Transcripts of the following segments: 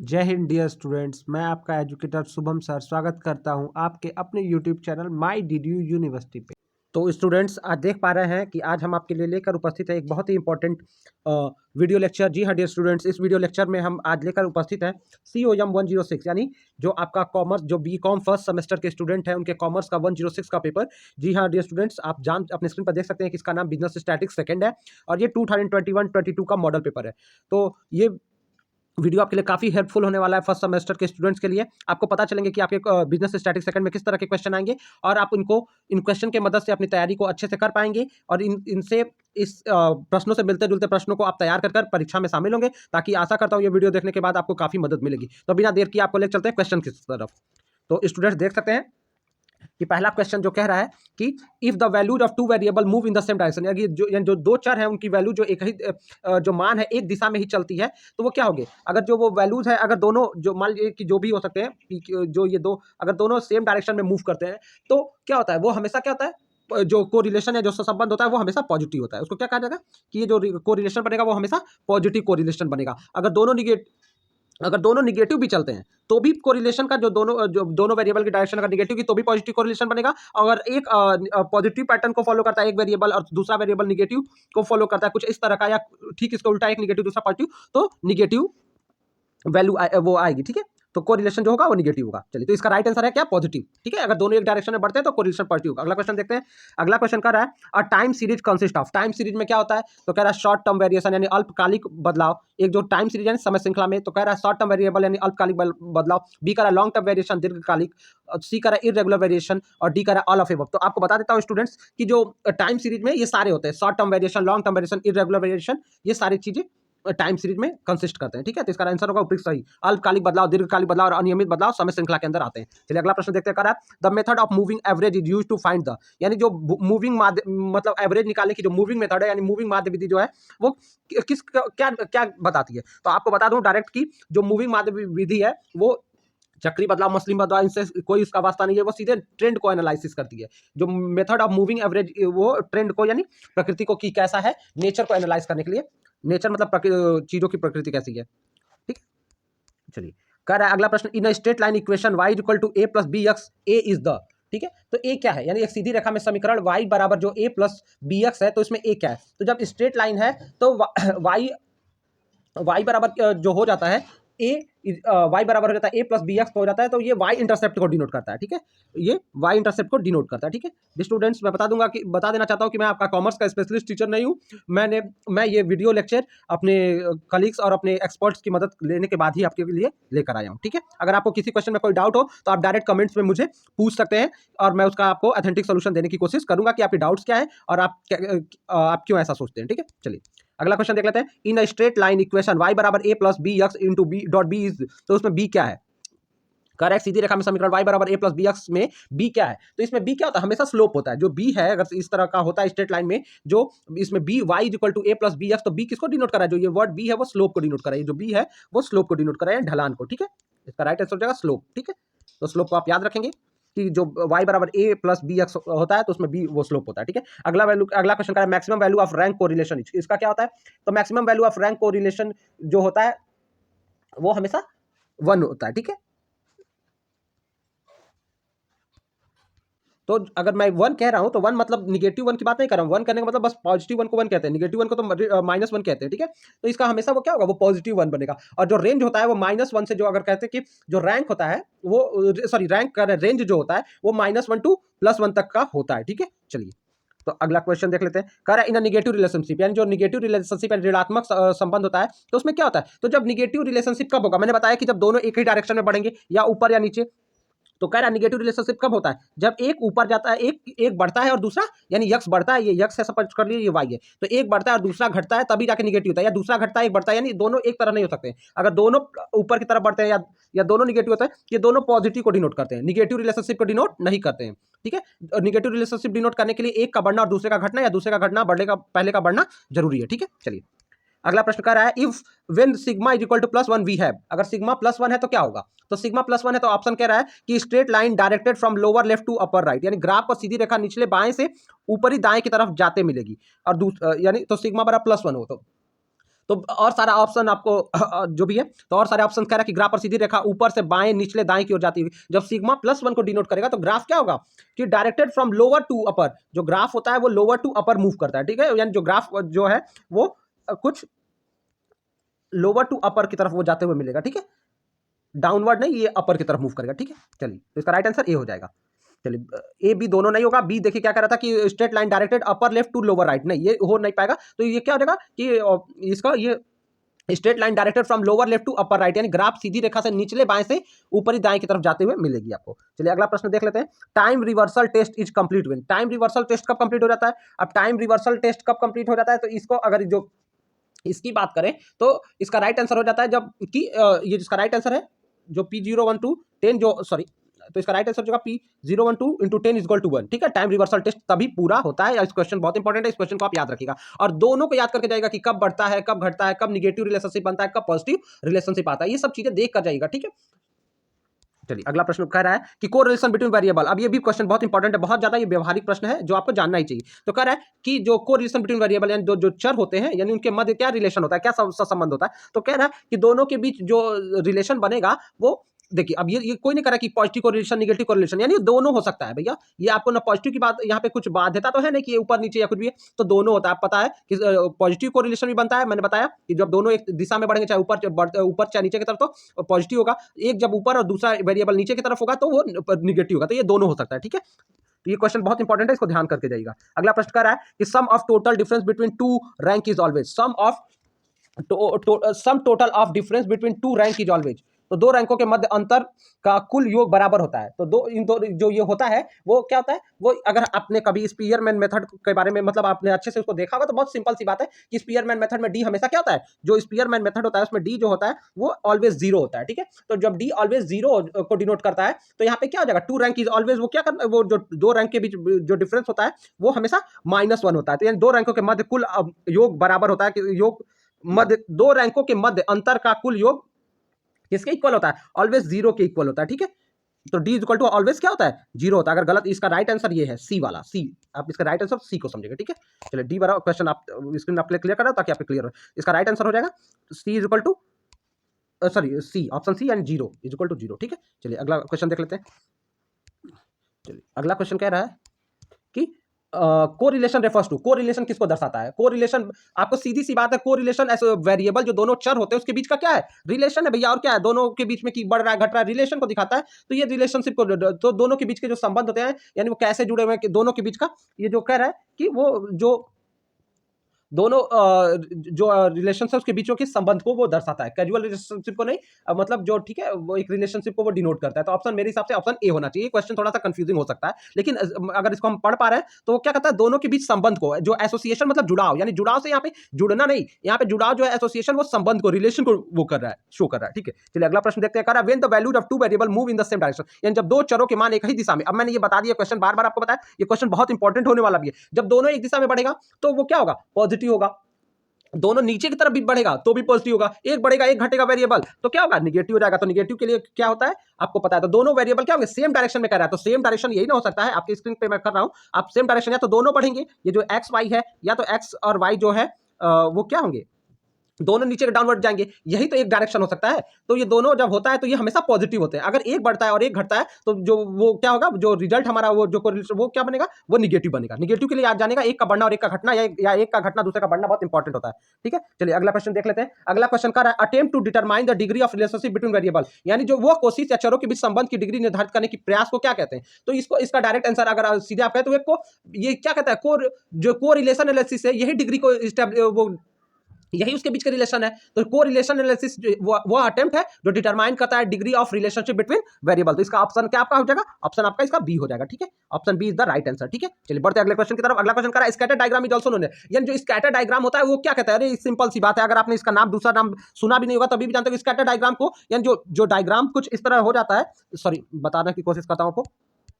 जय Hind dear students, मैं आपका एजुकेटर शुभम सर स्वागत करता हूं आपके अपने YouTube channel my DDU university पे। तो स्टूडेंट्स, आज देख पा रहे हैं कि आज हम आपके लिए लेकर उपस्थित है एक बहुत ही इंपॉर्टेंट वीडियो लेक्चर। जी हाँ डियर स्टूडेंट्स, इस वीडियो लेक्चर में हम आज लेकर उपस्थित हैं COM 106, यानी जो आपका कॉमर्स, जो BCom फर्स्ट सेमेस्टर के स्टूडेंट हैं उनके कॉमर्स का 106 का पेपर। जी हाँ डियर स्टूडेंट्स, आप अपने स्क्रीन पर देख सकते हैं कि इसका नाम बिजनेस स्टैटिक्स सेकंड है और ये 2021-22 का मॉडल पेपर है। तो ये वीडियो आपके लिए काफी हेल्पफुल होने वाला है फर्स्ट सेमेस्टर के स्टूडेंट्स के लिए। आपको पता चलेंगे कि आपके बिजनेस स्टैटिक्स सेकंड में किस तरह के क्वेश्चन आएंगे और आप इन क्वेश्चन के मदद से अपनी तैयारी को अच्छे से कर पाएंगे और इनसे इस प्रश्नों से मिलते जुलते प्रश्नों को आप तैयार कर परीक्षा में शामिल होंगे, ताकि आशा करता हूँ ये वीडियो देखने के बाद आपको काफी मदद मिलेगी। तो बिना देर किए आपको ले चलते हैं क्वेश्चन की तरफ। तो स्टूडेंट्स देख सकते हैं कि पहला क्वेश्चन जो कह रहा है कि if the values of two variable move in the same direction, यानी जो दो चर है उनकी वैल्यू जो एक ही जो मान है एक दिशा में ही चलती है, तो वो क्या होगी? अगर जो वो वैल्यूज है, अगर दोनों जो मान लीजिए कि जो भी हो सकते हैं, जो ये दो अगर दोनों सेम डायरेक्शन में मूव करते हैं, तो क्या होता है? वो हमेशा क्या होता है, जो कोरिलेशन है, जो संबंध होता है वो हमेशा पॉजिटिव होता है। उसको क्या कहा जाएगा कि ये जो कोरिलेशन बनेगा वो हमेशा पॉजिटिव कोरिलेशन बनेगा। अगर दोनों निगेटिव भी चलते हैं तो भी कोरिलेशन का जो दोनों वेरिएबल की डायरेक्शन अगर निगेटिव की तो भी पॉजिटिव कोरिलेशन बनेगा। अगर एक पॉजिटिव पैटर्न को फॉलो करता है एक वेरिएबल और दूसरा वेरिएबल निगेटिव को फॉलो करता है कुछ इस तरह का, या ठीक इसका उल्टा एक निगेटिव दूसरा पॉजिटिव, तो निगेटिव वैल्यू वो आएगी। ठीक है, तो कोरिलेशन जो होगा वो निगेटिव होगा। चलिए, तो इसका राइट आंसर है क्या? पॉजिटिव। ठीक है, अगर दोनों एक डायरेक्शन में बढ़ते हैं तो कोरिलेशन पॉजिटिव होगा। अगला क्वेश्चन देखते हैं। अगला क्वेश्चन कर रहा है a time series consist of. Time series में क्या होता है? तो कह रहा है शॉर्ट टर्म वेरिएशन यानी अल्पकालिक बदलाव। एक जो टाइम सीरीज यानी समय श्रृंखला में, तो कह रहा है शॉर्ट टर्म वेरिएबल यानी अल्पकालिक बदलाव। बी कह रहा है लॉन्ग टर्म वेरिएशन दीर्घकालिक। सी कह रहा है इरेगुलर वेरिएशन और डी कह रहा है ऑल ऑफ एबव। तो आपको बता देता हूं स्टूडेंट्स कि जो टाइम सीरीज में ये सारे होते हैं, short term variation, long term variation, irregular variation, ये सारी चीजें टाइम सीरीज में कंसिस्ट करते हैं। ठीक है, तो इसका आंसर होगा उपयुक्त सही। अल्पकालिक बदलाव, दीर्घकालिक बदलाव और अनियमित बदलाव समय श्रृंखला के अंदर आते हैं। चलिए अगला प्रश्न देखते हैं। करा the method of moving average is used to find the, यानी जो मूविंग मतलब एवरेज निकालने की जो मूविंग मेथड है, यानी मूविंग माध्य विधि जो है वो किस क्या क्या बताती है? तो आपको बता दूं डायरेक्ट की जो मूविंग माध्य विधि है वो चक्री बदलाव, मसलिन बदलाव, इनसे कोई इसका वास्ता नहीं है। वो सीधे ट्रेंड को एनालिसिस करती है। जो मेथड ऑफ मूविंग एवरेज वो ट्रेंड को, यानी प्रकृति को की कैसा है, नेचर को एनालाइज करने के लिए। नेचर मतलब चीजों की प्रकृति कैसी है। ठीक, चलिए कह रहा है अगला प्रश्न, in straight line equation y equal to a plus B x a is the. ठीक है, तो a क्या है? यानी एक सीधी रेखा में समीकरण y बराबर जो a प्लस बी एक्स है, तो इसमें a क्या है? तो जब स्ट्रेट लाइन है तो y बराबर जो हो जाता है a, y बराबर हो जाता है a प्लस बी एक्स हो जाता है, तो ये y इंटरसेप्ट को डिनोट करता है। ठीक है, ये y इंटरसेप्ट को डिनोट करता है। ठीक है स्टूडेंट्स, मैं बता देना चाहता हूँ कि मैं आपका कॉमर्स का स्पेशलिस्ट टीचर नहीं हूँ। मैं ये वीडियो लेक्चर अपने कलीग्स और अपने एक्सपर्ट्स की मदद लेने के बाद ही आपके लिए लेकर आया हूँ। ठीक है, अगर आपको किसी क्वेश्चन में कोई डाउट हो तो आप डायरेक्ट कमेंट्स में मुझे पूछ सकते हैं और मैं उसका आपको ऑथेंटिक सोल्यूशन देने की कोशिश करूंगा कि आपके डाउट्स क्या है और आप क्यों ऐसा सोचते हैं। ठीक है, चलिए अगला क्वेश्चन देख लेते हैं। In a straight line equation y बराबर a plus B X into B dot B is, तो उसमें b क्या है? करेक्ट, सीधी रेखा में समीकरण y बराबर a प्लस बी एक्स में b क्या है? तो इसमें b क्या होता है? हमेशा स्लोप होता है। जो b है अगर इस तरह का होता है स्ट्रेट लाइन में, जो इसमें b y equal to a plus B x, तो b किसको डिनोट कर रहा है? जो ये वर्ड b है वो स्लोप को डिनोट कर रहा है। जो b है वो स्लोप को डिनोट कर रहा है, ढलान को। ठीक है, इसका राइट आंसर हो जाएगा स्लोप। ठीक है, तो स्लोप को आप याद रखेंगे कि जो y बराबर a प्लस बी एक्स होता है तो उसमें b वो स्लोप होता है। ठीक है, अगला क्वेश्चन का maximum value of rank correlation, इसका क्या होता है? तो maximum value of rank correlation जो होता है वो हमेशा 1 होता है। ठीक है, तो अगर मैं 1 कह रहा हूं तो 1 मतलब निगेटिव 1 की बात नहीं कर रहा हूं। 1 करने का मतलब बस पॉजिटिव 1 को 1 कहते हैं, निगेटिव 1 को तो -1 कहते हैं। ठीक है, तो इसका हमेशा वो क्या होगा? वो पॉजिटिव 1 बनेगा। और जो रेंज होता है वो -1 से, जो अगर कहते हैं कि जो रैंक होता है वो, सॉरी रैंक का रेंज जो होता है वो -1 टू +1 तक का होता है। ठीक है, चलिए तो अगला क्वेश्चन देख लेते हैं। कह रहा है इन निगेटिव रिलेशनशिप, यानी जो निगेटिव रिलेशनशिप है, ऋणात्मक संबंध होता है, तो उसमें क्या होता है? तो जब निगेटिव रिलेशनशिप कब होगा? मैंने बताया कि जब दोनों एक ही डायरेक्शन में बढ़ेंगे, या ऊपर या नीचे। तो कह रहा है निगेटिव रिलेशनशिप कब होता है? जब एक ऊपर जाता है, एक बढ़ता है और दूसरा, यानी यक्स बढ़ता है, ये यक्स है, समझ कर लिए, ये वाई है, तो एक बढ़ता है और दूसरा घटता है तभी जाके निगेटिव होता है, या दूसरा घटता है एक बढ़ता है, यानी दोनों एक तरह नहीं हो सकते। अगर दोनों ऊपर की तरफ बढ़ते हैं या दोनों निगेटिव होते हैं, ये दोनों पॉजिटिव को डिनोट करते हैं, निगेटिव रिलेशनशिप को डिनोट नहीं करते हैं। ठीक है, निगेटिव रिलेशनशिप डिनोट करने के लिए एक का बढ़ना और दूसरे का घटना, या दूसरे का घटना बढ़ने का पहले का बढ़ना जरूरी है। ठीक है, चलिए अगला प्रश्न कर रहा है if when sigma is equal to +1 we have, अगर सिग्मा +1 है तो क्या होगा? तो सिग्मा +1 है तो ऑप्शन कह रहा है कि straight line directed from lower left to upper right, यानी ग्राफ पर सीधी रेखा निचले बाएं से ऊपरी दाएं की तरफ जाते मिलेगी। और यानी तो सिग्मा बराबर +1 हो, तो और सारा ऑप्शन आपको जो भी है, तो और सारे ऑप्शन कह रहा है कि ग्राफ पर सीधी रेखा ऊपर से बाएं निचले दाएं की ओर जाती हुई, जब सिग्मा +1 को डिनोट करेगा तो ग्राफ क्या होगा कि डायरेक्टेड फ्रॉम लोअर टू अपर, जो ग्राफ होता है वो लोअर टू अपर मूव करता है, ठीक है, यानी जो ग्राफ जो है वो कुछ लोअर टू अपर की तरफ वो जाते हुए मिलेगा, ठीक है, डाउनवर्ड नहीं, ये अपर की तरफ मूव करेगा, ठीक है। चलिए तो इसका राइट आंसर ए हो जाएगा। चलिए ए बी दोनों नहीं होगा, बी देखिए क्या कह रहा था कि straight line directed upper left to lower right, नहीं ये हो नहीं पाएगा, तो ये क्या हो जाएगा कि इसका ये straight line directed from lower left to upper right, यानी ग्राफ सीधी रेखा से निचले बाएं से ऊपरी दाएं की तरफ जाते हुए मिलेगी आपको। चलिए अगला प्रश्न देख लेते हैं। Time reversal test is complete when, time reversal test कब कंप्लीट हो जाता है? अब टाइम रिवर्सल टेस्ट कब कंप्लीट हो जाता है, तो इसको अगर जो इसकी बात करें तो इसका राइट आंसर हो जाता है जब कि ये जिसका राइट आंसर है जो P012 10 जो सॉरी, तो इसका राइट आंसर जो P012 इंटू 10 इक्वल टू 1, ठीक है। टाइम रिवर्सल टेस्ट तभी पूरा होता है। इस क्वेश्चन बहुत इंपॉर्टेंट है, इस क्वेश्चन को आप याद रखिएगा और दोनों को याद करके जाएगा कि कब बढ़ता है, कब घटता है, कब निगेटिव रिलेशनशिप बनता है, कब पॉजिटिव रिलेशनशिप आता है, ये सब चीजें देख कर जाइएगा, ठीक है। चलिए अगला प्रश्न कह रहा है कि कोरिलेशन बिटवीन वेरिएबल, अब ये भी क्वेश्चन बहुत इंपॉर्टेंट है, बहुत ज्यादा ये व्यवहारिक प्रश्न है जो आपको जानना ही चाहिए। तो कह रहा है कि जो कोरिलेशन बिटवीन वेरिएबल यानी जो चर होते हैं यानी उनके मध्य क्या रिलेशन होता है, क्या संबंध होता है, तो कह रहा है कि दोनों के बीच जो रिलेशन बनेगा वो देखिए, अब ये कोई नहीं कह रहा कि पॉजिटिव कोरिलेशन निगेटिव कोरिलेशन, यानी दोनों हो सकता है भैया, ये आपको ना पॉजिटिव की बात यहाँ पे कुछ बाध्यता तो है नहीं कि ऊपर नीचे या कुछ भी है, तो दोनों होता है। पता है कि पॉजिटिव कोरिलेशन भी बनता है, मैंने बताया कि जब दोनों एक दिशा में बढ़ेंगे, चाहे ऊपर चाहे नीचे की तरफ, तो पॉजिटिव होगा, एक जब ऊपर और दूसरा वेरिएबल नीचे की तरफ होगा तो वो निगेटिव होगा, तो ये दोनों हो सकता है, ठीक है। तो ये क्वेश्चन बहुत इंपॉर्टेंट है, इसको ध्यान करके जाइएगा। अगला प्रश्न कर रहा है कि sum of total difference between two rank is always, sum total of difference between two rank is always, तो दो रैंकों के मध्य अंतर का कुल योग बराबर होता है। तो इन दो जो ये होता है वो क्या होता है, वो अगर आपने कभी स्पीयरमैन मेथड के बारे में मतलब आपने अच्छे से उसको देखा होगा तो बहुत सिंपल सी बात है कि स्पीयरमैन मेथड में डी हमेशा क्या होता है, जो स्पीयरमैन मेथड होता है उसमें डी जो होता है वो ऑलवेज जीरो होता है, ठीक है। तो जब डी ऑलवेज जीरो को डिनोट करता है तो यहाँ पे क्या हो जाएगा, टू रैंक इज ऑलवेज, वो क्या करना, वो जो दो रैंक के बीच जो डिफरेंस होता है वो हमेशा -1 होता है, तो यानी दो रैंकों के मध्य कुल योग बराबर होता है कि योग मध्य दो रैंकों के मध्य अंतर का कुल योग किसके इक्वल होता है, ऑलवेज जीरो के इक्वल होता है, ठीक है। तो डी इक्वल टू ऑलवेज क्या होता है, जीरो होता है। अगर गलत, इसका राइट आंसर ये है सी वाला, सी, आप इसका राइट आंसर सी को समझेंगे, ठीक है। चलिए डी बराबर क्वेश्चन आप स्क्रीन आप क्लियर करो ताकि आपको क्लियर हो। इसका राइट आंसर हो जाएगा C is equal to sorry C, option C and zero is equal to zero, ठीक है। चलिए अगला क्वेश्चन देख लेते हैं। चलिए अगला क्वेश्चन कह रहा है कि कोरिलेशन रेफर्स टू, कोरिलेशन किसको दर्शाता है, कोरिलेशन आपको सीधी सी बात है, कोरिलेशन ऐसे वेरिएबल जो दोनों चर होते हैं उसके बीच का क्या है, रिलेशन है भैया, और क्या है, दोनों के बीच में की बढ़ रहा है घट रहा है, रिलेशन को दिखाता है। तो ये रिलेशनशिप को, तो दोनों के बीच के जो संबंध होते हैं यानी वो कैसे जुड़े हुए हैं कि दोनों के बीच का, ये जो कह रहा है कि वो जो दोनों जो रिलेशनशिप उसके बीचों के संबंध को वो दर्शाता है, कैजुअल रिलेशनशिप को नहीं, मतलब जो ठीक है वो एक रिलेशनशिप को वो डिनोट करता है। तो ऑप्शन मेरे हिसाब से ऑप्शन ए होना चाहिए। क्वेश्चन थोड़ा सा कंफ्यूजिंग हो सकता है लेकिन अगर इसको हम पढ़ पा रहे हैं तो वो क्या कहता है, दोनों के बीच संबंध को, जो एसोसिएशन मतलब जुड़ाव, यानी जुड़ाव से यहाँ पे जुड़ना नहीं, यहाँ पे जुड़ाव जो है एसोसिएशन, वो संबंध को, रिलेशन को वो कर रहा है, शो कर रहा है, ठीक है। चलिए अगला प्रश्न देखते हैं। कह रहा है when the values of two variable move in the same direction, यानी जब दो चरों के मान एक ही दिशा में, अब मैंने ये बता दिया क्वेश्चन, बार बार आपको बताया ये क्वेश्चन बहुत इंपॉर्टेंट होने वाला भी है, जब दोनों एक दिशा में बढ़ेगा तो वो क्या होगा, पॉजिटिव होगा, दोनों नीचे की तरफ भी बढ़ेगा तो भी पॉजिटिव होगा, एक बढ़ेगा एक घटेगा वेरिएबल तो क्या होगा, निगेटिव हो जाएगा। तो निगेटिव के लिए क्या होता है आपको पता है, तो दोनों वेरिएबल क्या होंगे, सेम डायरेक्शन में कर रहा है, तो सेम डायरेक्शन यही ना हो सकता है, आपकी स्क्रीन पे मैं कर रहा हूं, आप सेम डायरेक्शन, या तो दोनों बढ़ेंगे, ये जो एक्स वाई है, या तो एक्स और वाई जो है वो क्या होंगे, दोनों नीचे डाउनवर्ड जाएंगे, यही तो एक डायरेक्शन हो सकता है। तो ये दोनों जब होता है तो ये हमेशा पॉजिटिव होते हैं। अगर एक बढ़ता है और एक घटता है तो जो वो क्या होगा, जो रिजल्ट हमारा वो जो वो क्या बनेगा, वो निगेटिव बनेगा। निगेटिव के लिए याद जानेगा एक का बढ़ना और एक का घटना, या एक का घटना दूसरे का बढ़ना बहुत इंपॉर्टेंट होता है, ठीक है। चलिए अगला क्वेश्चन देख लेते हैं। अगला क्वेश्चन का attempt to determine the degree of relationship between variable, यानी जो वो कोशिश या चरों के बीच संबंध की डिग्री निर्धारित करने की प्रयास को क्या कहते हैं। तो इसको, इसका डायरेक्ट आंसर अगर सीधे आप कहते तो ये क्या कहता है, जो को रिलेशन एनालिसिस है, यही डिग्री को वो यही उसके बीच का रिलेशन है। तो को रिलेशन एनालिसिस वो अटेम्प्ट है जो डिटरमाइन करता है degree of relationship between variable. तो इसका ऑप्शन क्या आपका हो जाएगा, ऑप्शन आपका इसका बी हो जाएगा, ठीक है। Option b is the right answer, ठीक है। चलिए बढ़ते अगले क्वेश्चन की तरफ। अगला क्वेश्चन कर रहा है scatter diagram is also known, यानी जो स्कैटर डायग्राम होता है वो क्या कहता है, अरे सिंपल सी बात है, अगर आपने इसका नाम दूसरा नाम सुना भी नहीं होगा तभी भी जानते हो स्कैटर डायग्राम को, यानी जो डायग्राम कुछ इस तरह हो जाता है, सॉरी बताने की कोशिश करता हूं आपको,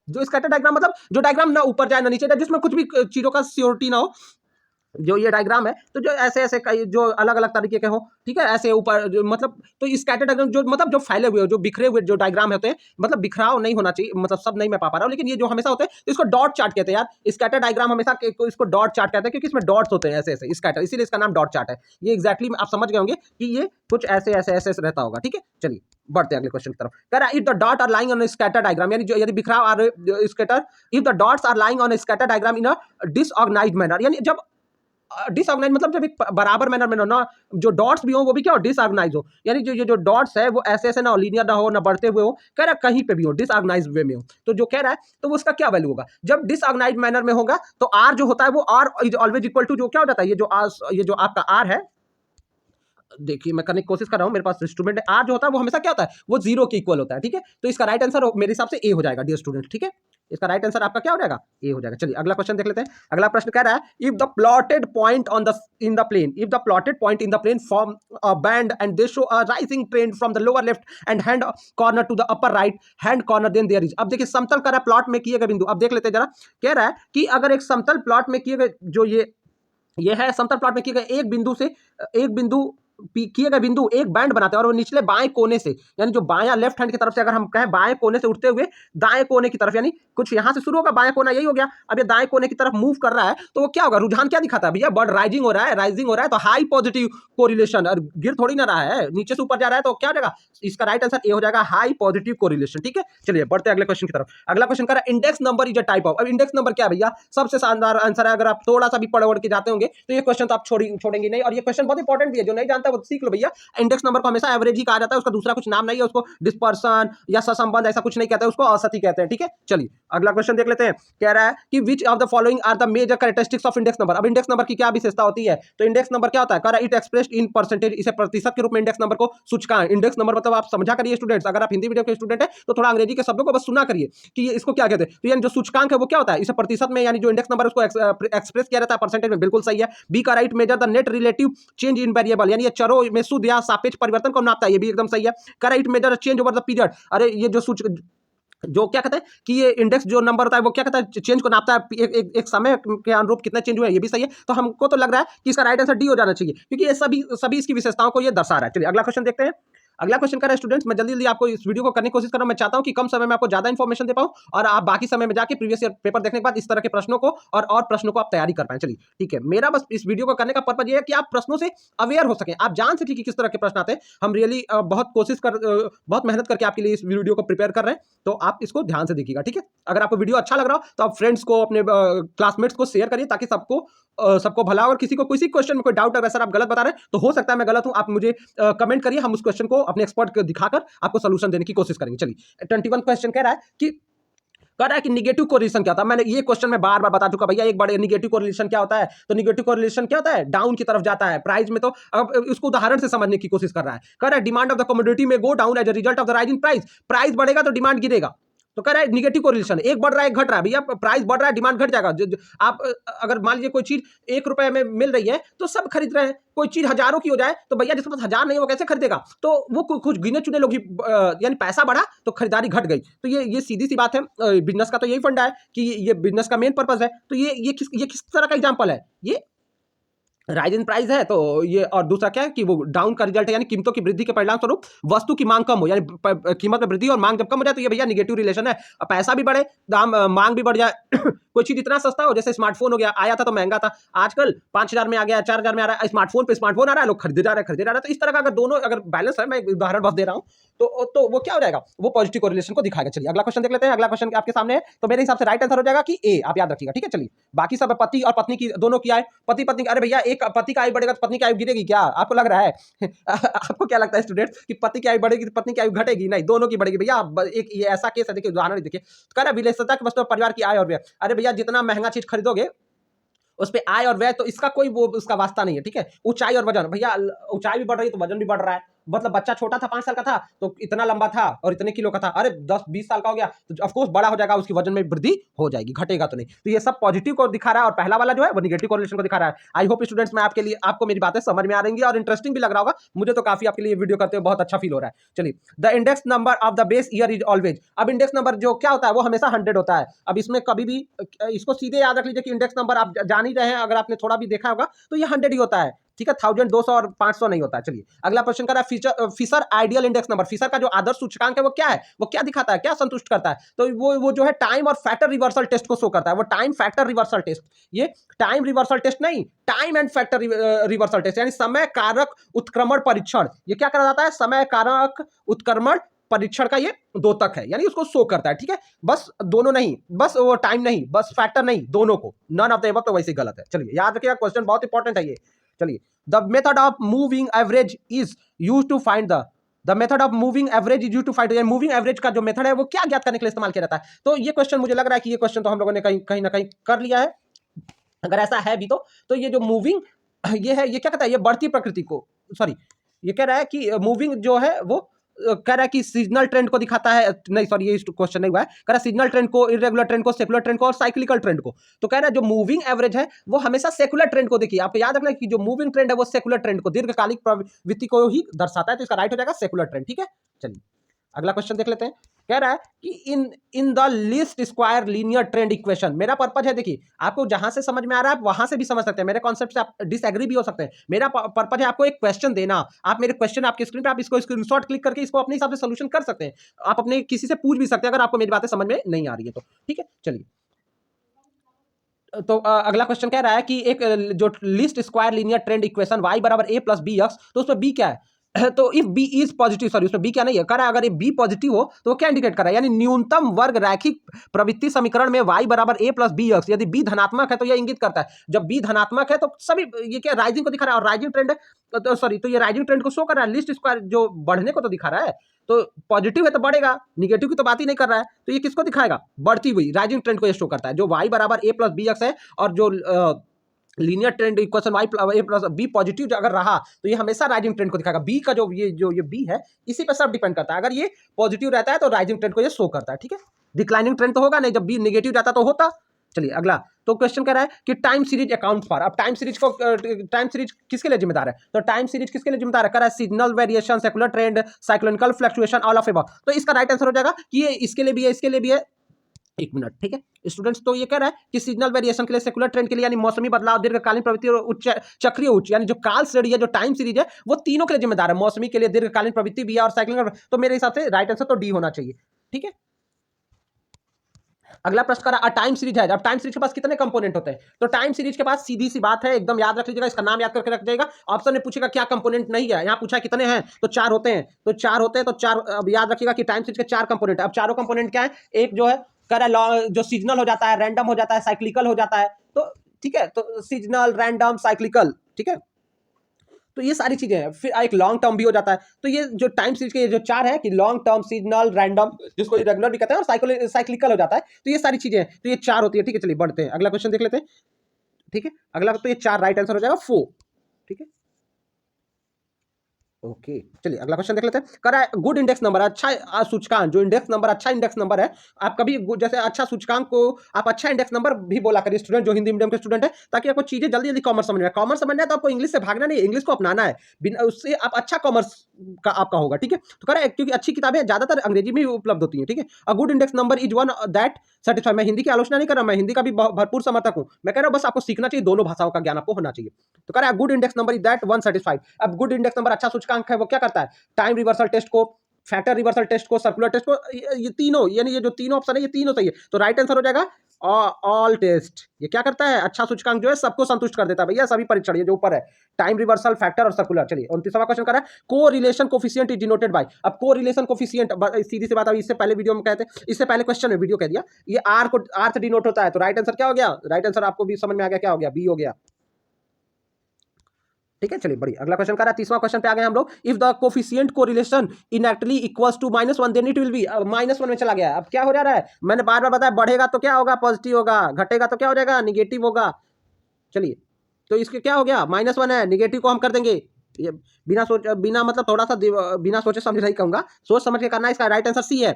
जो स्कैटर डायग्राम मतलब जो डायग्राम ना ऊपर जाए ना नीचे जाए, जिसमें कुछ भी चीजों का सियोरिटी ना हो, जो ये डायग्राम है, तो जो ऐसे ऐसे कई जो अलग अलग तरीके के हो, ठीक है, ऐसे ऊपर मतलब, तो स्कैटर डायग्राम जो मतलब जो फैले हुए जो बिखरे हुए जो डायग्राम होते हैं, मतलब बिखराव नहीं होना चाहिए, मतलब सब नहीं मैं पा रहा हूँ, लेकिन ये जो हमेशा होते हैं तो इसको डॉट चार्ट कहते हैं यार। स्कैटर डायग्राम हमेशा इसको डॉट चार्ट कहते हैं, क्योंकि इसमें डॉट्स होते हैं ऐसे ऐसे स्कैटर, इसीलिए इसका नाम डॉट चार्ट है। ये एग्जैक्टली आप समझ गए होंगे कि ये कुछ ऐसे ऐसे ऐसे रहता होगा, ठीक है। चलिए बढ़ते हैं अगले क्वेश्चन की तरफ। कह रहा है if the dot are lying on scatter diagram, यानी जो यदि बिखराव आ रहे scatter, if the dots are lying on scatter diagram in a disorganised manner, यानी जब डिसऑर्गेनाइज मतलब जब एक बराबर मैनर में ना, जो डॉट्स भी हो वो भी क्या हो, डिसऑर्गेनाइज हो, यानी जो ये जो डॉट्स है वो ऐसे ऐसे ना लीनियर ना हो, ना बढ़ते हुए हो, कह रहा है कहीं पे भी हो, डिसऑर्गेनाइज वे में हो। तो जो कह रहा है तो उसका क्या वैल्यू होगा, जब डिसऑर्गेनाइज मैनर में होगा तो आर जो होता है वो r is always equal to, जो क्या हो जाता है, ये जो आपका आर है, देखिए मैं करने की कोशिश कर रहा हूं, मेरे पास इंस्ट्रूमेंट है, आर जो होता है वो हमेशा क्या होता है, वो जीरो के इक्वल होता है, ठीक है। तो इसका राइट आंसर मेरे हिसाब से ए हो जाएगा डियर स्टूडेंट, ठीक है। इसका राइट आंसर आपका क्या हो जाएगा, ए हो जाएगा। चलिए अगला क्वेश्चन देख लेते हैं। अगला प्रश्न कह रहा है if the plotted point on the in the plane, if the plotted point in the plane form a band and they show a rising trend from the lower left and hand corner to the upper right hand corner, then there is, अब देखिए समतल कर रहा है plot में किए गए बिंदु, अब देख लेते हैं जरा। कह रहा है कि अगर एक समतल प्लॉट में किए गए जो ये है समतल प्लॉट में किए गए एक बिंदु से एक बिंदु किए गए बिंदु एक बैंड बनाते हैं और वो निचले बाएं कोने से, यानी जो बायां लेफ्ट हैंड की तरफ से अगर हम कहें बाएं कोने से उठते हुए दाएं कोने की तरफ, यानी कुछ यहां से शुरू होगा बाएं कोना यही हो गया, अब ये दाएं कोने की तरफ मूव कर रहा है, तो वो क्या होगा, रुझान क्या दिखाता है भैया, बर्ड राइजिंग हो रहा है, राइजिंग हो रहा है, तो हाई पॉजिटिव कोरिलेशन, और गिर थोड़ी ना रहा है, नीचे से ऊपर जा रहा है, तो क्या हो जाएगा, इसका राइट आंसर ए हो जाएगा, हाई पॉजिटिव कोरिलेशन, ठीक है। चलिए बढ़ते हैं अगले क्वेश्चन की तरफ। अगला क्वेश्चन कर रहा है index number is a type of, अब इंडेक्स नंबर क्या है भैया, सबसे शानदार आंसर है, अगर आप थोड़ा सा भी पढ़ के जाते होंगे तो ये क्वेश्चन तो आप छोड़ेंगे नहीं, और ये क्वेश्चन बहुत इंपॉर्टेंट भी है, जो नहीं जानता वो सीख लो भैया। इंडेक्स नंबर को हमेशा एवरेज ही कहा जाता है, उसका दूसरा कुछ नाम नहीं है, उसको डिस्पर्सन या सहसंबंध ऐसा कुछ नहीं कहते हैं, उसको औसत ही कहते हैं, ठीक है। चलिए अगला क्वेश्चन देख लेते हैं। कह रहा है कि which of the following are the major characteristics of index number, अब इंडेक्स नंबर की क्या विशेषता होती है, तो इंडेक्स नंबर क्या होता है, कह रहा है इट एक्सप्रेस्ड इन परसेंटेज, इसे प्रतिशत के रूप में इंडेक्स नंबर को सूचकांक, इंडेक्स नंबर मतलब आप समझा करिए स्टूडेंट्स, अगर आप हिंदी मीडियम के स्टूडेंट है तो थोड़ा अंग्रेजी के शब्दों को बस सुना करिए कि ये इसको क्या कहते हैं, तो यानी जो सूचकांक है वो क्या होता है, इसे प्रतिशत में, यानी जो इंडेक्स नंबर उसको एक्सप्रेस किया जाता है परसेंटेज में, बिल्कुल सही है। बी का right measure the net relative change in variable, यानी ये चरों में शुद्ध या सापेक्ष परिवर्तन को नापता है, ये भी एकदम सही है। Correct measure change over the period, अरे ये जो क्या कहते हैं कि ये इंडेक्स जो नंबर होता है वो क्या कहता है, चेंज को नापता है एक समय के अनुरूप कितना चेंज हुआ है, ये भी सही है। तो हमको तो लग रहा है कि इसका राइट आंसर डी हो जाना चाहिए, क्योंकि ये सभी इसकी विशेषताओं को ये दर्शा रहा है। चलिए अगला क्वेश्चन देखते हैं। अगला क्वेश्चन कर रहे हैं स्टूडेंट्स, मैं जल्दी जल्दी आपको इस वीडियो को करने की कोशिश कर रहा हूं, मैं चाहता हूं कि कम समय में आपको ज्यादा इन्फॉर्मेशन दे पाऊं और आप बाकी समय में जाके प्रीवियस ईयर पेपर देखने के बाद इस तरह के प्रश्नों को और प्रश्नों को आप तैयारी कर पाएं। चलिए ठीक है, मेरा बस इस वीडियो को करने का पर्पज ये है कि आप प्रश्नों से अवेयर हो सकें, आप जान सकें कि किस तरह के प्रश्न आते हैं। हम रियली बहुत मेहनत करके आपके लिए इस वीडियो को प्रिपेयर कर रहे हैं, तो आप इसको ध्यान से देखिएगा, ठीक है। अगर आपको वीडियो अच्छा लग रहा हो तो आप फ्रेंड्स को, अपने क्लासमेट्स को शेयर करिए, ताकि सबको भला, और किसी को किसी क्वेश्चन में कोई डाउट अगर सर आप गलत बता रहे हैं तो हो सकता है मैं गलत हूं, आप मुझे कमेंट करिए, हम उस क्वेश्चन को अपने एक्सपर्ट को दिखाकर आपको सोल्यूशन देने की कोशिश करेंगे। चलिए 21 क्वेश्चन कह रहा है कि निगेटिव कोरिलेशन क्या होता है, मैंने ये क्वेश्चन में बार बार बता चुका भैया, एक बार निगेटिव कोरिलेशन क्या होता है, तो निगेटिव कोरिलेशन क्या होता है, डाउन की तरफ जाता है प्राइस में। तो अब उसको उदाहरण से समझने की कोशिश कर रहा है, कह रहा है डिमांड ऑफ द कमोडिटी में go down as a result of the rising price, price बढ़ेगा तो डिमांड गिरेगा, तो कह रहा है निगेटिव कोरिलेशन, एक बढ़ रहा है एक घट रहा है, भैया प्राइस बढ़ रहा है डिमांड घट जाएगा। आप अगर मान लीजिए कोई चीज 1 रुपए में मिल रही है तो सब खरीद रहे हैं, कोई चीज हजारों की हो जाए तो भैया जिसके पास 1000 नहीं वो कैसे खरीदेगा, तो वो कुछ गिने चुने लोग ही, यानी पैसा बढ़ा तो खरीदारी घट गई। तो ये सीधी सी बात है, बिजनेस का तो यही फंडा है कि ये बिजनेस का मेन पर्पज है। तो ये किस तरह का एग्जाम्पल है, ये राइज इन प्राइस है, तो ये, और दूसरा क्या है कि वो डाउन का रिजल्ट है, यानी कीमतों की वृद्धि के परिणाम स्वरूप वस्तु की मांग कम हो, यानी कीमत में वृद्धि और मांग जब कम हो जाए तो ये भैया निगेटिव रिलेशन है। पैसा भी बढ़े, दाम मांग भी बढ़ जाए कोई चीज इतना सस्ता हो, जैसे स्मार्टफोन हो गया, आया था तो महंगा था, आजकल 5000 में आ गया, 4000 में आ रहा है, स्मार्टफोन पे स्मार्टफोन आ रहा है, लोग खरीदे जा रहे हैं। तो इस तरह का अगर दोनों अगर बैलेंस है, मैं उदाहरण बस दे रहा हूँ, तो वो क्या हो जाएगा, वो पॉजिटिव कोरिलेशन को दिखाएगा। चलिए अगला क्वेश्चन देख लेते हैं। अगला क्वेश्चन आपके सामने है, तो मेरे हिसाब से राइट आंसर हो जाएगा कि ए, आप याद रखिएगा, ठीक है। चलिए बाकी सब पति और पत्नी की दोनों की आय, पति पत्नी, अरे भैया एक पति का आयु बढ़ेगा तो पत्नी की आयु गिरेगी क्या, आपको लग रहा है आपको क्या लगता है स्टूडेंट्स कि पति की आयु बढ़ेगी तो पत्नी की आयु घटेगी, नहीं, दोनों की बढ़ेगी भैया। एक ये ऐसा केस है, देखिए उदाहरण देखिए, कह रहा है विलेसिता के वस्तु परिवार की आय और व्यय, अरे भैया जितना महंगा चीज खरीदोगे उस पे आय और व्यय, तो इसका कोई वो उसका वास्ता नहीं है, ठीक है। ऊंचाई और वजन, भैया ऊंचाई भी बढ़ रही है तो वजन भी बढ़ रहा है, मतलब बच्चा छोटा था 5 साल का था तो इतना लंबा था और इतने किलो का था, अरे 10-20 साल का हो गया तो ऑफकोर्स बड़ा हो जाएगा, उसकी वजन में वृद्धि हो जाएगी, घटेगा तो नहीं। तो ये सब पॉजिटिव को दिखा रहा है और पहला वाला जो है वो निगेटिव कोरिलेशन को दिखा रहा है। आई होप स्टूडेंट्स मैं आपके लिए आपको मेरी बातें समझ में आ रही और इंटरेस्टिंग भी लग रहा होगा, मुझे तो काफी आपके लिए वीडियो करते हुए बहुत अच्छा फील हो रहा है। चलिए, the index number of the base year is always, अब इंडेक्स नंबर जो क्या होता है वो हमेशा 100 होता है। अब इसमें कभी भी इसको सीधे याद रख लीजिए कि इंडेक्स नंबर आप जान ही रहे हैं, अगर आपने थोड़ा भी देखा होगा तो ये 100 ही होता है, ठीक है, 1000, 200 और 500 नहीं होता है। चलिए अगला क्वेश्चन कर रहा है Fisher ideal index number, Fisher का जो आदर्श सूचकांक है वो क्या है, वो क्या दिखाता है, क्या संतुष्ट करता है, तो वो जो है टाइम और फैक्टर रिवर्सल टेस्ट को शो करता है, वो टाइम फैक्टर रिवर्सल टेस्ट, ये टाइम रिवर्सल टेस्ट नहीं, time and factor reversal test, यानी समय कारक उत्क्रमण परीक्षण, ये क्या करा जाता है, समय कारक उत्क्रमण परीक्षण का ये द्योतक है, यानी उसको शो करता है, ठीक है, बस दोनों नहीं, बस वो टाइम नहीं, बस फैक्टर नहीं, दोनों को, नन ऑफ द अबव तो वैसे गलत है। चलिए याद रखिएगा, क्वेश्चन बहुत इंपॉर्टेंट है ये। चलिए, the method of moving average is used to find the method of moving average is used to find, moving average का जो मेथड है वो क्या ज्ञात करने के लिए इस्तेमाल किया जाता है। तो ये क्वेश्चन मुझे लग रहा है कि ये क्वेश्चन तो हम लोगों ने कहीं ना कहीं कर लिया है, अगर ऐसा है भी तो ये जो मूविंग ये है, ये क्या कहता है, ये बढ़ती प्रकृति को, सॉरी ये कह रहा है कि मूविंग जो है वो कह रहा है कि सीजनल ट्रेंड को दिखाता है, नहीं सॉरी ये क्वेश्चन नहीं हुआ है, कह रहा है सीजनल ट्रेंड को, इरेगुलर ट्रेंड को, सेकुलर ट्रेंड को और साइक्लिकल ट्रेंड को। तो कह रहा है जो मूविंग एवरेज है वो हमेशा सेकुलर ट्रेंड को देखिए, आपको याद रखना है कि जो मूविंग ट्रेंड है वो सेकुलर ट्रेंड को, दीर्घकालिक प्रवृत्ति को ही दर्शाता है, तो इसका राइट हो जाएगा सेकुलर ट्रेंड, ठीक है। चलिए अगला क्वेश्चन देख लेते हैं, कह रहा है कि in the least square linear trend equation, मेरा पर्पज है, देखिए आपको जहां से समझ में आ रहा है आप वहां से भी समझ सकते हैं, मेरे कॉन्सेप्ट से आप डिसएग्री भी हो सकते हैं, मेरा पर्पज है आपको एक क्वेश्चन देना, आप मेरे क्वेश्चन आपकी स्क्रीन पे, आप इसको स्क्रीनशॉट क्लिक करके इसको अपने हिसाब से सोल्यूशन कर सकते हैं, आप अपने किसी से पूछ भी सकते हैं अगर आपको मेरी बातें समझ में नहीं आ रही है तो, ठीक है। चलिए तो अगला क्वेश्चन कह रहा है कि एक जो least square linear trend equation y बराबर a प्लस बी एक्स, तो उसमें b क्या है तो if b is positive, sorry उसमें b क्या नहीं है, कह रहा है अगर ये b पॉजिटिव हो तो वो क्या इंडिकेट कर रहा है, यानी न्यूनतम वर्ग रैखिक प्रवृत्ति समीकरण में y बराबर a प्लस बी एक्स, यदि b धनात्मक है तो यह इंगित करता है, जब b धनात्मक है तो सभी ये क्या राइजिंग को दिखा रहा है, और राइजिंग ट्रेंड है तो सॉरी तो ये राइजिंग ट्रेंड को शो कर रहा है, लिस्ट स्क्वायर जो बढ़ने को तो दिखा रहा है, तो पॉजिटिव है तो बढ़ेगा, निगेटिव की तो बात ही नहीं कर रहा है, तो ये किसको दिखाएगा, बढ़ती हुई राइजिंग ट्रेंड को ये शो करता है, जो y बराबर a प्लस बी एक्स है, और जो linear trend equation y a plus b positive अगर रहा तो ये हमेशा राइजिंग ट्रेंड को दिखाएगा, बी का जो ये बी है इसी पे सब डिपेंड करता है, अगर ये पॉजिटिव रहता है तो राइजिंग ट्रेंड को ये शो करता है, ठीक है, डिक्लाइनिंग ट्रेंड तो होगा नहीं, जब बी नेगेटिव रहता तो होता। चलिए अगला, तो क्वेश्चन कह रहा है कि टाइम सीरीज अकाउंट फॉर, अब टाइम सीरीज किसके लिए जिम्मेदार है, तो टाइम सीरीज किसके लिए जिम्मेदार है, कह रहा है seasonal variation, secular trend, cyclical fluctuation, all of above, तो इसका राइट आंसर हो जाएगा कि ये इसके लिए भी है, इसके लिए भी है, एक मिनट, ठीक है स्टूडेंट्स, तो ये कह रहा है कि सीजनल वेरिएशन के लिए, सेकुलर ट्रेंड के लिए यानी मौसमी बदलाव, दीर्घकालीन प्रवृत्ति और उच्च चक्रीय उच्च, यानी जो काल श्रेणी है, जो टाइम सीरीज है वो तीनों के लिए जिम्मेदार है, मौसमी के लिए, दीर्घकालीन प्रवृत्ति भी है और साइक्लिकल, तो मेरे हिसाब से राइट आंसर तो डी होना चाहिए, ठीक है। अगला प्रश्न करा, टाइम सीरीज है, अब टाइम सीरीज के पास कितने कंपोनेंट होते हैं, तो टाइम सीरीज के पास सीधी सी बात है, एकदम याद रख लीजिएगा, इसका नाम याद करके रख जाएगा, ऑप्शन में पूछेगा क्या कंपोनेंट नहीं है, यहाँ पूछा है कितने हैं, तो 4 होते हैं, तो 4 होते हैं, तो 4 अब याद रखिएगा कि टाइम सीरीज के 4 कंपोनेंट है, अब चारों कंपोनेंट क्या है, एक जो है कह रहा है जो सीजनल हो जाता है, रैंडम हो जाता है, साइक्लिकल हो जाता है, तो ठीक है, तो सीजनल, रैंडम, साइक्लिकल, ठीक है, तो ये सारी चीजें हैं, फिर एक लॉन्ग टर्म भी हो जाता है, तो ये जो टाइम सीरीज के ये जो 4 है कि लॉन्ग टर्म, सीजनल, रैंडम, जिसको रेगुलर भी कहते हैं, और साइक्लिकल हो जाता है, तो ये सारी चीजें हैं, तो ये 4 होती है, ठीक है। चलिए बढ़ते हैं, अगला क्वेश्चन देख लेते हैं, ठीक है, अगला तो ये 4 राइट आंसर हो जाएगा 4, ठीक है, ओके। चलिए अगला क्वेश्चन देख लेते हैं, कह रहा है गुड इंडेक्स नंबर, अच्छा सूचकांक, जो इंडेक्स नंबर अच्छा इंडेक्स नंबर है, आप कभी जैसे अच्छा सूचकांक को आप अच्छा इंडेक्स नंबर भी बोला करिए स्टूडेंट, जो हिंदी मीडियम के स्टूडेंट है, ताकि आपको चीजें जल्दी जल्दी कॉमर्स समझ में आए, कॉमर्स समझना है तो आपको इंग्लिश से भागना नहीं, इंग्लिश को अपनाना है, बिना उससे आप अच्छा कॉमर्स का आपका होगा, ठीक है। तो कह रहा है क्योंकि अच्छी किताबें ज्यादातर अंग्रेजी में उपलब्ध होती है, ठीक है, a good index number is one that satisfy, मैं हिंदी की आलोचना नहीं कर रहा, मैं हिंदी का भी भरपूर समर्थक हूं, मैं कह रहा हूं बस आपको सीखना चाहिए, दोनों भाषाओं का ज्ञान आपको होना चाहिए। तो कह रहा है good index number is that one satisfied, अब गुड इंडेक्स नंबर अच्छा सूचकांक है वो क्या करता है, टाइम रिवर्सल टेस्ट को, फैक्टर रिवर्सल टेस्ट को, सर्कुलर टेस्ट को, ये तीनों, यानी ये जो तीनों ऑप्शन है ये तीनों सही है, तो राइट आंसर हो जाएगा ऑल टेस्ट, ये क्या करता है, अच्छा सूचकांक जो है सबको संतुष्ट कर देता है भैया, सभी परीक्षण ये जो ऊपर है, टाइम रिवर्सल, फैक्टर और सर्कुलर। चलिए 29वां क्वेश्चन कर रहा है को relation coefficient is denoted by, अब को रिलेशन कोफिशिएंट सीधी सी बात, अब इससे पहले वीडियो में कहते हैं, इससे पहले क्वेश्चन में वीडियो कह दिया, ये आर को आर से डिनोट होता है, तो राइट आंसर क्या हो गया, राइट आंसर आपको भी समझ में आ गया, क्या हो गया, बी हो गया, ठीक है। चलिए बढ़िया, अगला क्वेश्चन कर रहा है, 30वां क्वेश्चन पे आ गए हम लोग, if the coefficient correlation exactly equals to -1 then it will be, -1 में चला गया, अब क्या हो जा रहा है, मैंने बार बार बताया, बढ़ेगा तो क्या होगा, पॉजिटिव होगा, घटेगा तो क्या हो जाएगा, निगेटिव होगा। चलिए तो इसके क्या हो गया, -1 है, निगेटिव को हम कर देंगे ये बिना मतलब थोड़ा सा बिना सोचे समझे नहीं कहूंगा, सोच समझ के करना है। इसका राइट आंसर सी है,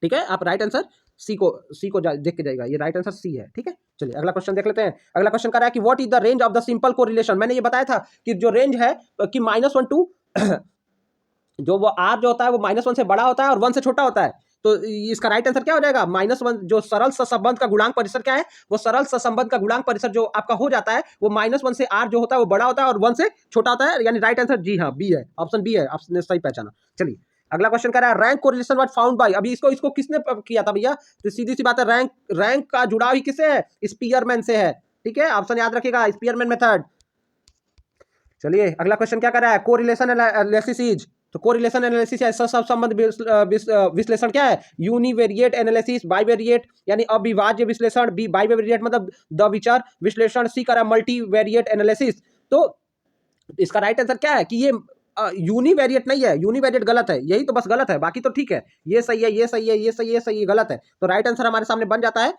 ठीक है। आप राइट आंसर सी को देख के जाएगा, ये राइट आंसर सी है, ठीक है। चलिए अगला क्वेश्चन देख लेते हैं। अगला क्वेश्चन कर रहा है कि what is the range of the simple correlation. मैंने ये बताया था कि जो रेंज है कि -1 टू जो वो आर जो होता है वो -1 से बड़ा होता है और 1 से छोटा होता है। तो इसका राइट आंसर क्या हो जाएगा, -1। जो सरल सहसंबंध का गुणांक परिसर क्या है, वो सरल सहसंबंध का गुणांक परिसर जो आपका हो जाता है वो -1 से आर जो होता है वो बड़ा होता है और 1 से छोटा होता है, यानी राइट आंसर जी हाँ बी है, ऑप्शन बी है, आपने सही पहचाना। चलिए अगला क्वेश्चन कर रहा है rank correlation was found by. अभी इसको किसने किया था भैया, तो सीधी सी बात है, रैंक का जुड़ाव ही किससे है, स्पीयरमैन से है, ठीक है। ऑप्शन याद रखिएगा, स्पीयरमैन मेथड। चलिए अगला क्वेश्चन क्या कर रहा है, कोरिलेशन एनालिसिस इज। तो कोरिलेशन एनालिसिस ऐसा सब संबंध विश्लेषण क्या है, यूनिवेरिएट एनालिसिस, बाइवेरिएट यानी अविभाज्य विश्लेषण, बी बाइवेरिएट मतलब द विचार विश्लेषण, सी करा मल्टीवेरिएट एनालिसिस। तो इसका राइट आंसर क्या है कि ये यूनिवेरिएट नहीं है, यूनिवेरिएट गलत है, यही तो बस गलत है, बाकी तो ठीक है। ये सही है, ये सही है, ये सही है, सही है, गलत है। तो राइट आंसर हमारे सामने बन जाता है,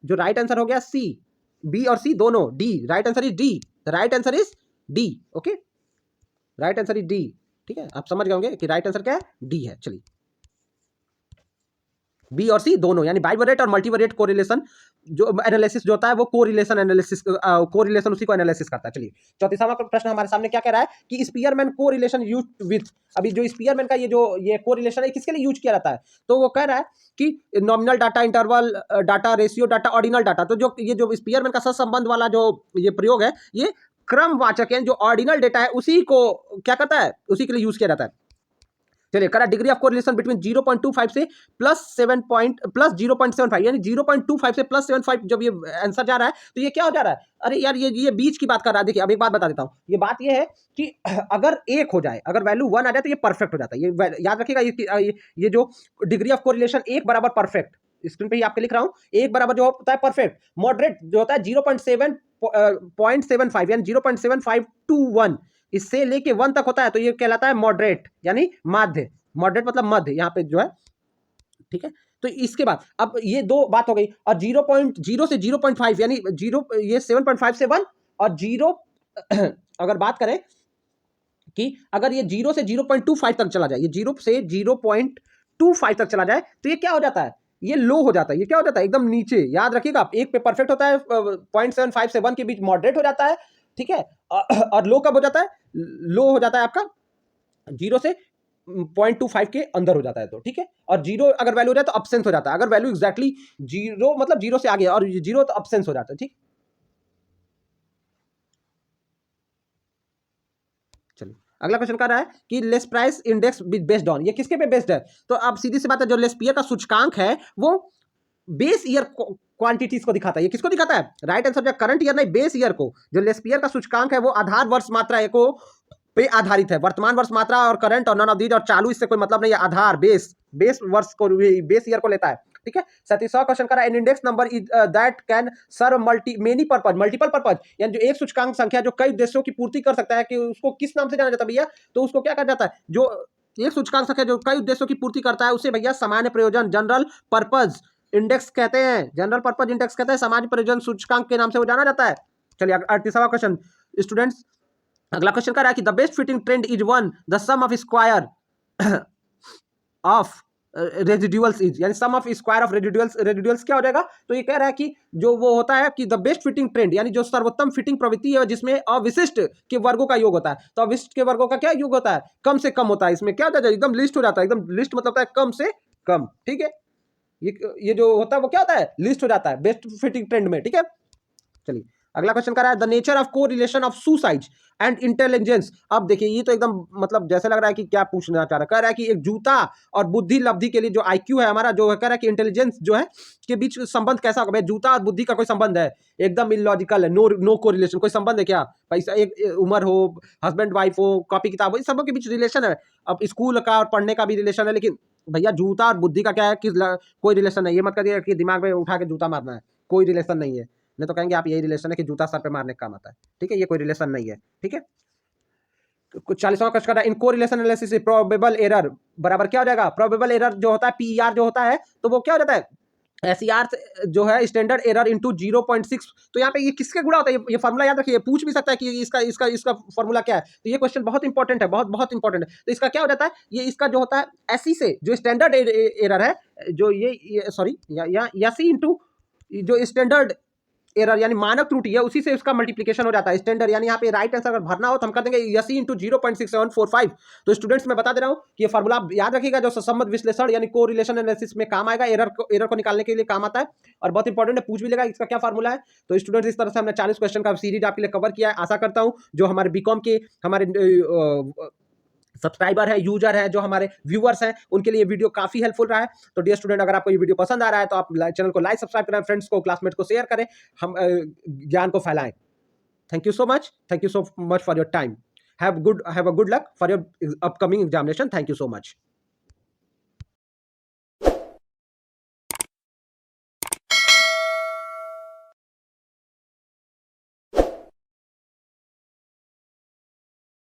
जो राइट आंसर हो गया सी, बी और सी दोनों D. Right answer is D, right answer is D, okay, right answer is D, ठीक है। आप समझ गए होंगे कि राइट आंसर क्या है, डी है। चलिए बी और सी दोनों यानी बाइवेरिएट और मल्टीवेरिएट कोरिलेशन जो एनालिसिस जो होता है वो कोरिलेशन एनालिसिस, कोरिलेशन उसी को एनालिसिस करता है। चलिए 34वां प्रश्न हमारे सामने क्या कह रहा है कि स्पीयरमैन कोरिलेशन यूज्ड विथ। अभी जो स्पीयरमैन का ये कोरिलेशन है किसके लिए यूज किया जाता है, तो वो कह रहा है कि nominal data, interval data, ratio data, ordinal data. तो जो स्पीयरमैन का सहसंबंध वाला जो ये प्रयोग है, ये क्रमवाचक है, जो ऑर्डिनल डेटा है उसी को क्या करता है, उसी के लिए यूज किया जाता है। चलिए करा डिग्री ऑफ कोरिलेशन बिटवीन 0.25 से प्लस 0.75 यानी 0.25 से +7.5 जब ये आंसर जा रहा है तो ये क्या हो जा रहा है, अरे यार ये बीच की बात कर रहा है। देखिए अब एक बात बता देता हूँ, ये बात ये है कि अगर एक हो जाए, अगर वैल्यू 1 आ जाए तो ये परफेक्ट हो जाता है। ये याद रखिएगा, ये जो डिग्री ऑफ कोरिलेशन 1 बराबर परफेक्ट, स्क्रीन पे ही आपके लिख रहा हूँ, 1 बराबर जो होता है परफेक्ट, मॉडरेट जो होता है 0.75 यानी 0.75 to 1, इससे लेके 1 तक होता है तो ये कहलाता है मॉडरेट यानी माध्य। मॉडरेट मतलब मध्य यहाँ पे जो है, ठीक है। तो इसके बाद अब ये दो बात हो गई, और 0.0 से 0.5 यानी 0, ये 7.5 से 1 और 0 अगर बात करें कि अगर ये 0 से 0.25 तक चला जाए, ये 0 से 0.25 तक चला जाए तो ये क्या हो जाता है, ये लो हो जाता है, ये क्या हो जाता है एकदम नीचे। याद रखिएगा, एक पे परफेक्ट होता है 0.75 से 1 के बीच मॉडरेट हो जाता है, ठीक है। और लो कब हो जाता है, लो हो जाता है आपका 0 से 0.25 के अंदर हो जाता है, तो ठीक है। और 0 अगर वैल्यू हो जाए तो अब्सेंस हो जाता है, अगर वैल्यू एग्जैक्टली 0 मतलब 0 से आगे और 0 तो अब्सेंस हो जाता है, ठीक। चलिए अगला क्वेश्चन कर रहा है कि less price index based on, ये किसके पे बेस्ड है, तो अब सीधी सी बात है, जो लेस्पियर का सूचकांक है वो बेस ईयर क्वांटिटीज को दिखाता है। ये किसको दिखाता है, राइट आंसर जो करंट ईयर नहीं, बेस ईयर को। जो लेस्पियर का सूचकांक है वो आधार वर्ष मात्रा को पे आधारित है, वर्तमान वर्ष मात्रा और करंट और नन ऑफ दीज और चालू इससे कोई मतलब नहीं है, आधार बेस वर्ष को, बेस ईयर को लेता है, ठीक है। 37वां क्वेश्चन करा, an index number is that can serve many purpose, multiple purpose, यानी जो एक सूचकांक संख्या जो कई उद्देश्यों की पूर्ति कर सकता है, कि उसको किस नाम से जाना जाता है भैया, तो उसको क्या कहा जाता है, जो एक सूचकांक संख्या जो कई उद्देश्यों की पूर्ति करता है उसे भैया सामान्य प्रयोजन, जनरल पर्पज इंडेक्स कहते हैं, जनरल पर्पज इंडेक्स कहते हैं, सामान्य प्रयोजन सूचकांक के नाम से वो जाना जाता है। चलिए 38वां क्वेश्चन स्टूडेंट्स, अगला क्वेश्चन कर रहा है कि the best fitting trend is when the sum of square of residuals is, यानी sum of square of residuals क्या हो जाएगा, तो ये कह रहा है कि जो वो होता है कि द बेस्ट फिटिंग ट्रेंड यानी जो सर्वोत्तम फिटिंग प्रवृत्ति है जिसमें अविशिष्ट के वर्गों का योग होता है, तो अविशिष्ट के वर्गों का क्या योग होता है, कम से कम होता है। इसमें क्या होता है, एकदम लिस्ट हो जाता है, एकदम लिस्ट मतलब होता है कम से कम, ठीक है। ये जो होता है वो क्या होता है, लिस्ट हो जाता है बेस्ट फिटिंग ट्रेंड में, ठीक है। चलिए अगला क्वेश्चन कर रहा है the nature of correlation of suicide and intelligence. अब देखिए ये तो एकदम मतलब जैसे लग रहा है कि क्या पूछना चाह रहा है, कह रहा है कि एक जूता और बुद्धि लब्धि के लिए जो आईक्यू है हमारा, जो कह रहा है कि इंटेलिजेंस जो है के बीच संबंध कैसा होगा, जूता और बुद्धि का कोई संबंध है, एकदम इलॉजिकल है, नो कोरिलेशन, कोई संबंध है क्या, पैसा एक उम्र हो, हस्बैंड वाइफ हो, कॉपी किताब हो, इन सबों के बीच रिलेशन है। अब स्कूल का और पढ़ने का भी रिलेशन है, लेकिन भैया जूता और बुद्धि का क्या है कि कोई रिलेशन नहीं। ये मत करिए कि दिमाग में उठा के जूता मारना है, कोई रिलेशन नहीं है, नहीं तो कहेंगे आप यही रिलेशन है कि जूता सर पे मारने का काम आता है, ठीक है। ये कोई रिलेशन नहीं है, ठीक है। 40वां question in correlation analysis probable error बराबर क्या हो जाएगा, प्रोबेबल एरर जो होता है पीईआर जो होता है, तो वो क्या हो जाता है, SER जो है स्टैंडर्ड एरर इंटू 0.6। तो यहाँ पे ये किसके गुणा होता है, ये फार्मूला याद रखिए, पूछ भी सकता है कि इसका फार्मूला क्या है। तो ये क्वेश्चन बहुत इंपॉर्टेंट है, बहुत बहुत इंपॉर्टेंट है। तो इसका क्या हो जाता है, ये इसका जो होता है SE से जो स्टैंडर्ड एरर है, जो ये सॉरी या SE इंटू जो स्टैंडर्ड एरर यानी मानक त्रुटि है, उसी से उसका मल्टीप्लिकेशन हो जाता है। स्टैंडर्ड यानी यहाँ पे राइट आंसर अगर भरना हो तो हम कर देंगे 80 इंटू 0.6745। तो स्टूडेंट्स मैं बता दे रहा हूँ कि ये फार्मूला आप याद रखिएगा, जो सहसंबंध विश्लेषण यानी को रिलेशन एनालिसिस में काम आएगा, एरर को निकालने के लिए काम आता है और बहुत इंपॉर्टेंट है, पूछ भी लेगा इसका क्या फार्मूला है। तो स्टूडेंट्स इस तरह से हमने 40 क्वेश्चन का सीरीज आपके लिए कवर किया है। आशा करता हूँ जो हमारे बीकॉम के हमारे सब्सक्राइबर है, यूजर है, जो हमारे व्यूअर्स हैं, उनके लिए वीडियो काफी हेल्पफुल रहा है। तो डियर स्टूडेंट, अगर आपको ये वीडियो पसंद आ रहा है तो आप चैनल को लाइक सब्सक्राइब करें, फ्रेंड्स को क्लासमेट को शेयर करें, हम ज्ञान को फैलाएं। Thank you so much, thank you so much for your time. Have a good luck for your upcoming examination. Thank you so much.